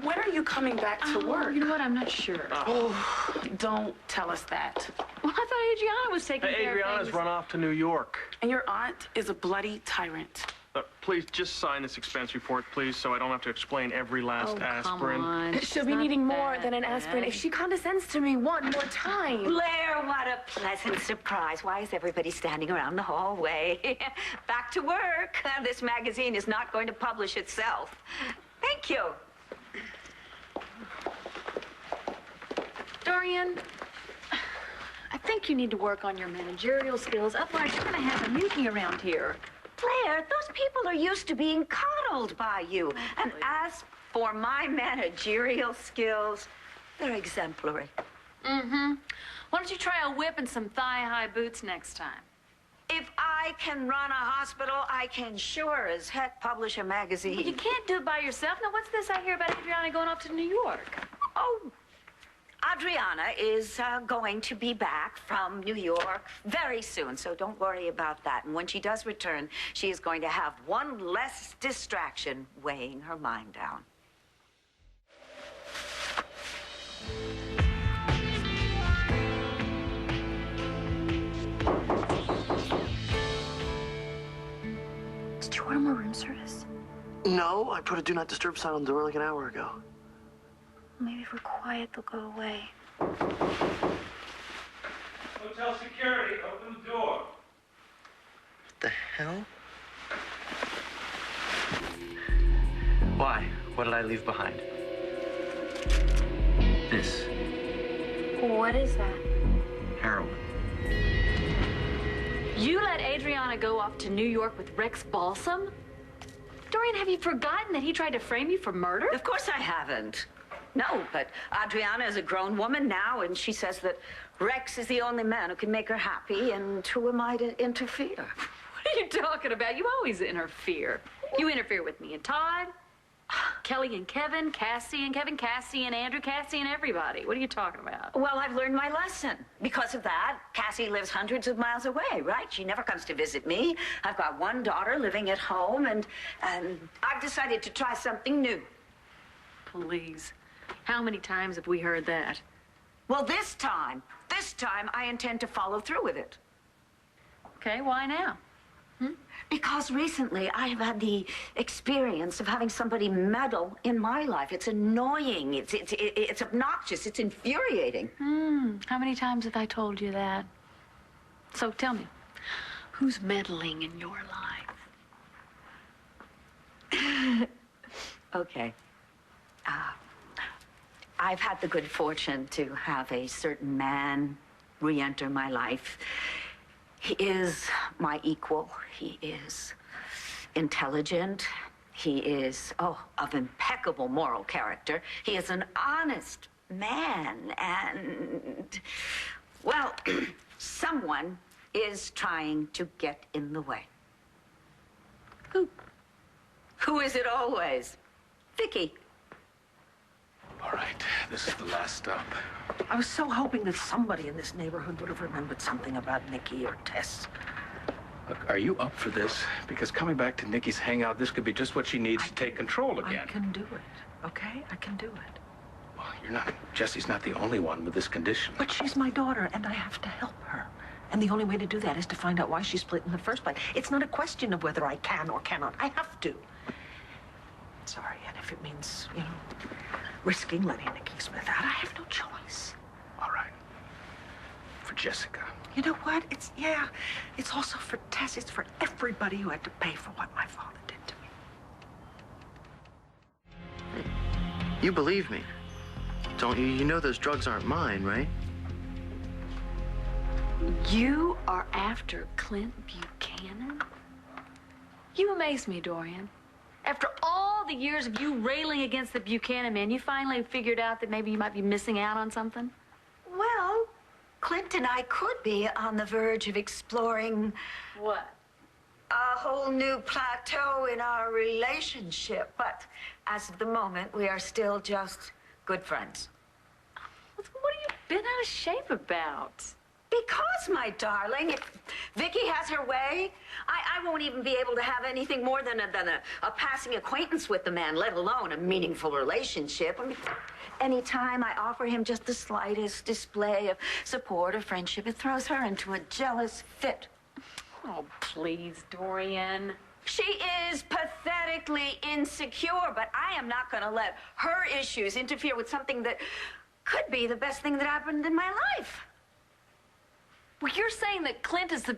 when are you coming back to work? You know what? I'm not sure. Oh, don't tell us that. Well, I thought Adriana was taking care of things. Adriana's run off to New York. And your aunt is a bloody tyrant. Please, just sign this expense report, please, so I don't have to explain every last aspirin. Come on. She'll be needing more than an aspirin if she condescends to me one more time. Blair, what a pleasant surprise. Why is everybody standing around the hallway? Back to work. This magazine is not going to publish itself. Thank you. Dorian, I think you need to work on your managerial skills. Otherwise, you're going to have a mutiny around here. Blair, those people are used to being coddled by you. And as for my managerial skills, they're exemplary. Mm-hmm. Why don't you try a whip and some thigh-high boots next time? If I can run a hospital, I can sure as heck publish a magazine. Well, you can't do it by yourself. Now, what's this I hear about Adriana going off to New York? Oh, Adriana is going to be back from New York very soon, so don't worry about that. And when she does return, she is going to have one less distraction weighing her mind down. Did you order more room service? No, I put a do not disturb sign on the door like an hour ago. Maybe if we're quiet, they'll go away. Hotel security, open the door. What the hell? Why? What did I leave behind? This. What is that? Heroin. You let Adriana go off to New York with Rex Balsam? Dorian, have you forgotten that he tried to frame you for murder? Of course I haven't. No, but Adriana is a grown woman now, and she says that Rex is the only man who can make her happy, and who am I to interfere? What are you talking about? You always interfere. You interfere with me and Todd, Kelly and Kevin, Cassie and Kevin, Cassie and Andrew, Cassie and everybody. What are you talking about? Well, I've learned my lesson. Because of that, Cassie lives hundreds of miles away, right? She never comes to visit me. I've got one daughter living at home, and I've decided to try something new. Please. How many times have we heard that? Well, this time I intend to follow through with it. Okay, why now? Because recently I have had the experience of having somebody meddle in my life. It's annoying, it's obnoxious, it's infuriating. How many times have I told you that? So tell me, who's meddling in your life? Okay. I've had the good fortune to have a certain man re-enter my life. He is my equal. He is intelligent. He is, of impeccable moral character. He is an honest man, and, well, someone is trying to get in the way. Who? Who is it always? Viki. All right, this is the last stop. I was so hoping that somebody in this neighborhood would have remembered something about Nikki or Tess. Look, are you up for this? Because coming back to Nikki's hangout, this could be just what she needs to take control again. I can do it, okay? I can do it. Well, you're not. Jesse's not the only one with this condition. But she's my daughter, and I have to help her. And the only way to do that is to find out why she split in the first place. It's not a question of whether I can or cannot. I have to. Sorry, and if it means, you know, risking letting Nikki Smith out, I have no choice. All right. For Jessica. You know what? It's also for Tess. It's for everybody who had to pay for what my father did to me. You believe me, don't you? You know those drugs aren't mine, right? You are after Clint Buchanan? You amaze me, Dorian. After all the years of you railing against the Buchanan man, you finally figured out that maybe you might be missing out on something? Well, Clint and I could be on the verge of exploring... What? A whole new plateau in our relationship. But as of the moment, we are still just good friends. What have you been out of shape about? Because, my darling, if Viki has her way, I won't even be able to have anything more than a passing acquaintance with the man, let alone a meaningful relationship. I mean, anytime I offer him just the slightest display of support or friendship, it throws her into a jealous fit. Oh, please, Dorian. She is pathetically insecure, but I am not going to let her issues interfere with something that could be the best thing that happened in my life. Well, you're saying that Clint is the...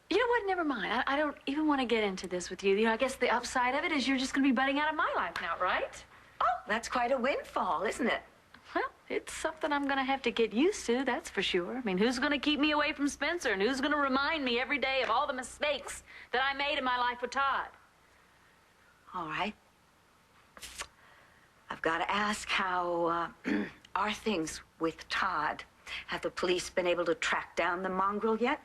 You know what? Never mind. I don't even want to get into this with you. You know, I guess the upside of it is you're just going to be butting out of my life now, right? Oh, that's quite a windfall, isn't it? Well, it's something I'm going to have to get used to, that's for sure. I mean, who's going to keep me away from Spencer? And who's going to remind me every day of all the mistakes that I made in my life with Todd? All right. I've got to ask, how are things with Todd? Have the police been able to track down the mongrel yet?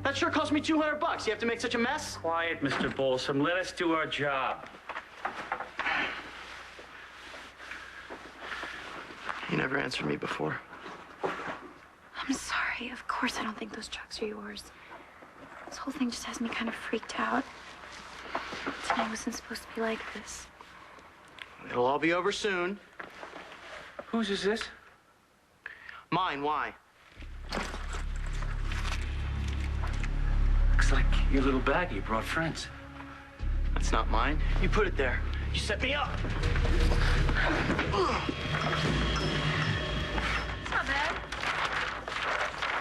That sure cost me $200. You have to make such a mess? Quiet, Mr. Bolsom. Let us do our job. You never answered me before. I'm sorry. Of course I don't think those drugs are yours. This whole thing just has me kind of freaked out. Tonight wasn't supposed to be like this. It'll all be over soon. Whose is this? Mine, why? Looks like your little bag you brought friends. That's not mine. You put it there. You set me up. It's not bad.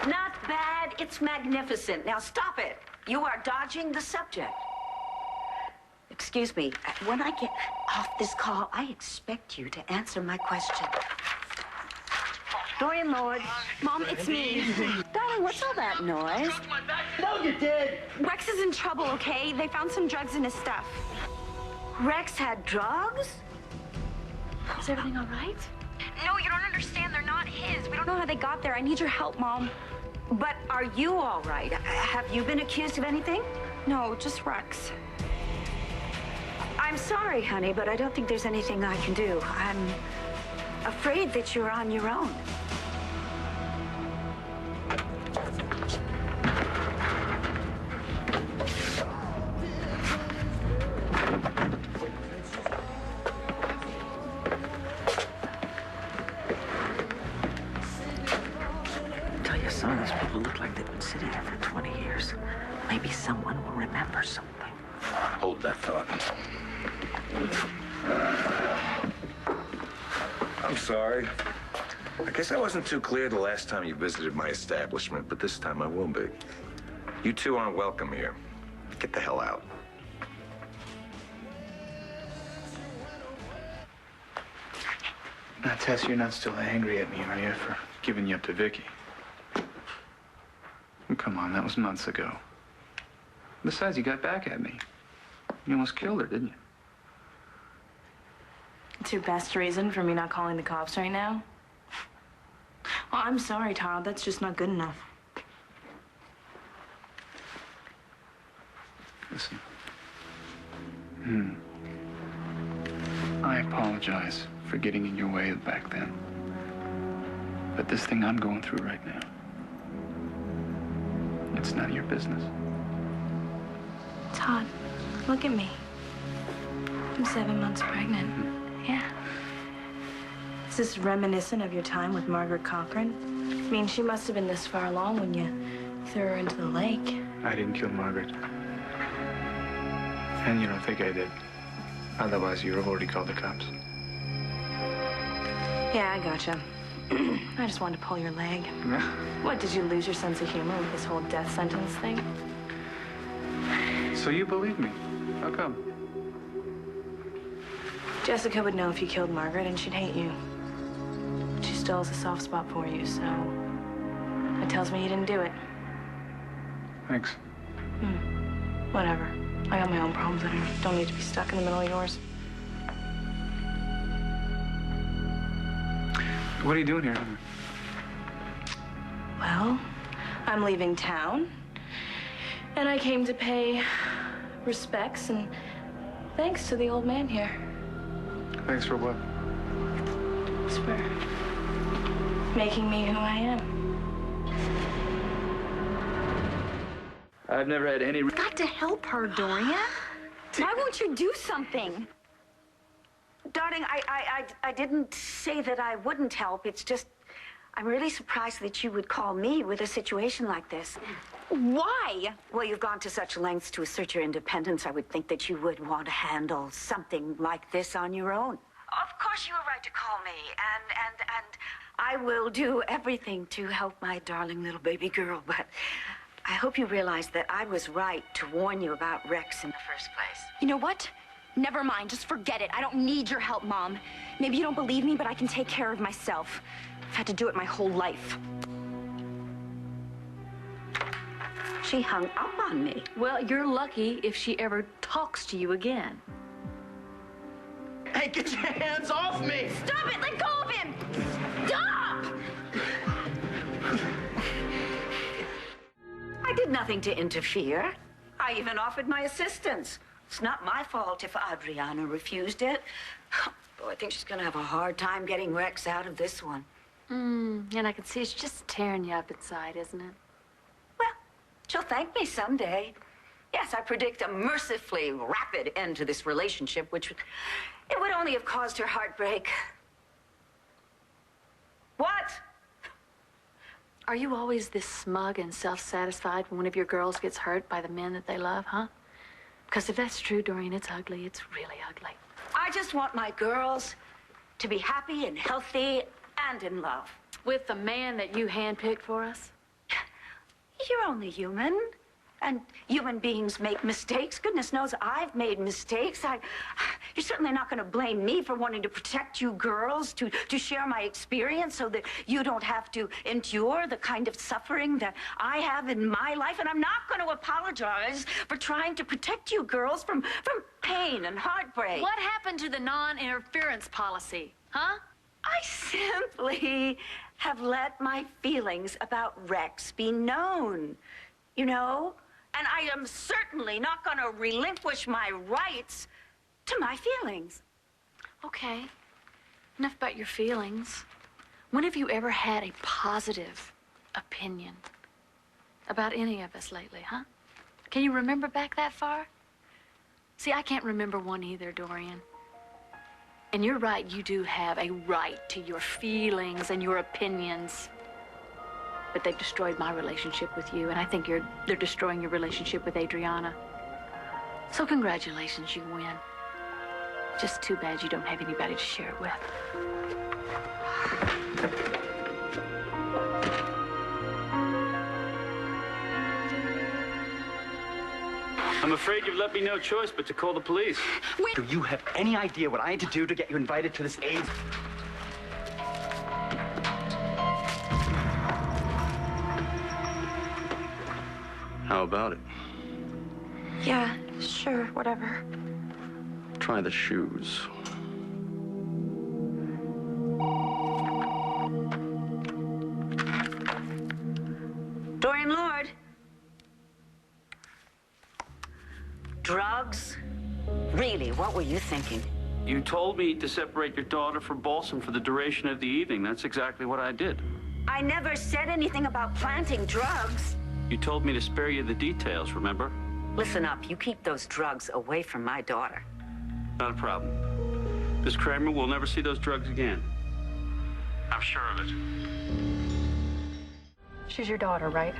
Not bad. It's magnificent. Now stop it. You are dodging the subject. Excuse me. When I get off this call, I expect you to answer my question. Dorian Lord. Mom, it's me. Darling, what's all that noise? No, you did. Rex is in trouble, okay? They found some drugs in his stuff. Rex had drugs? Is everything all right? No, you don't understand. They're not his. We don't know how they got there. I need your help, Mom. But are you all right? Have you been accused of anything? No, just Rex. I'm sorry, honey, but I don't think there's anything I can do. I'm afraid that you're on your own. Tell you, some of these people look like they've been sitting here for 20 years. Maybe someone will remember something. Hold that thought. I'm sorry. I guess I wasn't too clear the last time you visited my establishment, but this time I will be. You two aren't welcome here. Get the hell out. Now, Tess, you're not still angry at me, are you, for giving you up to Viki? Well, come on, that was months ago. Besides, you got back at me. You almost killed her, didn't you? It's your best reason for me not calling the cops right now? Well, I'm sorry, Todd. That's just not good enough. Listen. I apologize for getting in your way back then. But this thing I'm going through right now, it's none of your business. Todd, look at me. I'm 7 months pregnant. Yeah. Is this reminiscent of your time with Margaret Cochran? I mean, she must have been this far along when you threw her into the lake. I didn't kill Margaret. And you don't think I did. Otherwise, you'd have already called the cops. Yeah, I gotcha. I just wanted to pull your leg. What, did you lose your sense of humor with this whole death sentence thing? So you believe me? How come? Jessica would know if you killed Margaret, and she'd hate you. She still has a soft spot for you, so it tells me you didn't do it. Thanks. Whatever. I got my own problems. I don't need to be stuck in the middle of yours. What are you doing here? Well, I'm leaving town, and I came to pay respects and thanks to the old man here. Thanks for what? It's for making me who I am. I've never had any... Got to help her, Dorian. Why won't you do something? Darling, I didn't say that I wouldn't help. It's just, I'm really surprised that you would call me with a situation like this. Why? Well, you've gone to such lengths to assert your independence. I would think that you would want to handle something like this on your own. Of course, you have a right to call me, and I will do everything to help my darling little baby girl, but I hope you realize that I was right to warn you about Rex in the first place. You know what? Never mind. Just forget it. I don't need your help, Mom. Maybe you don't believe me, but I can take care of myself. I've had to do it my whole life. She hung up on me. Well, you're lucky if she ever talks to you again. Hey, get your hands off me! Stop it! Let go of him! Stop! I did nothing to interfere. I even offered my assistance. It's not my fault if Adriana refused it. Oh, I think she's gonna have a hard time getting Rex out of this one. And I can see it's just tearing you up inside, isn't it? Well, she'll thank me someday. Yes, I predict a mercifully rapid end to this relationship, which it would only have caused her heartbreak. What? Are you always this smug and self-satisfied when one of your girls gets hurt by the men that they love, huh? Because if that's true, Dorian, it's ugly. It's really ugly. I just want my girls to be happy and healthy and in love. With the man that you handpicked for us? You're only human. And human beings make mistakes. Goodness knows I've made mistakes. You're certainly not going to blame me for wanting to protect you girls, to share my experience so that you don't have to endure the kind of suffering that I have in my life. And I'm not going to apologize for trying to protect you girls from pain and heartbreak. What happened to the non-interference policy, huh? I simply have let my feelings about Rex be known, you know? And I am certainly not going to relinquish my rights to my feelings. Okay. Enough about your feelings. When have you ever had a positive opinion about any of us lately, huh? Can you remember back that far? See, I can't remember one either, Dorian. And you're right, you do have a right to your feelings and your opinions. But they've destroyed my relationship with you, and I think they're destroying your relationship with Adriana. So congratulations, you win. Just too bad you don't have anybody to share it with. I'm afraid you've left me no choice but to call the police. Do you have any idea what I had to do to get you invited to this AIDS? How about it? Yeah, sure, whatever. Try the shoes. Dorian Lord. Drugs? Really, what were you thinking? You told me to separate your daughter from Balsam for the duration of the evening. That's exactly what I did. I never said anything about planting drugs. You told me to spare you the details, remember? Listen up, you keep those drugs away from my daughter. Not a problem. Miss Kramer will never see those drugs again. I'm sure of it. She's your daughter, right?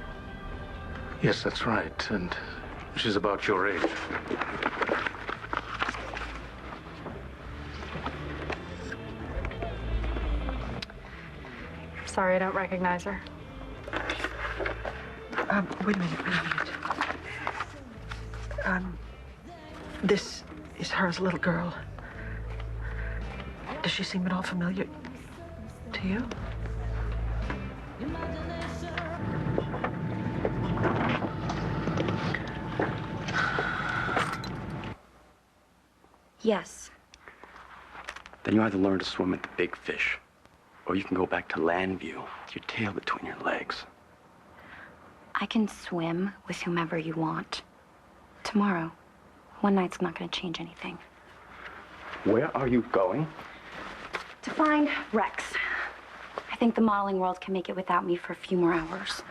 Yes, that's right. And she's about your age. Sorry, I don't recognize her. Wait a minute. This is her as a little girl. Does she seem at all familiar to you? Yes. Then you either learn to swim with the big fish, or you can go back to Landview with your tail between your legs. I can swim with whomever you want. Tomorrow. One night's not going to change anything. Where are you going? To find Rex. I think the modeling world can make it without me for a few more hours.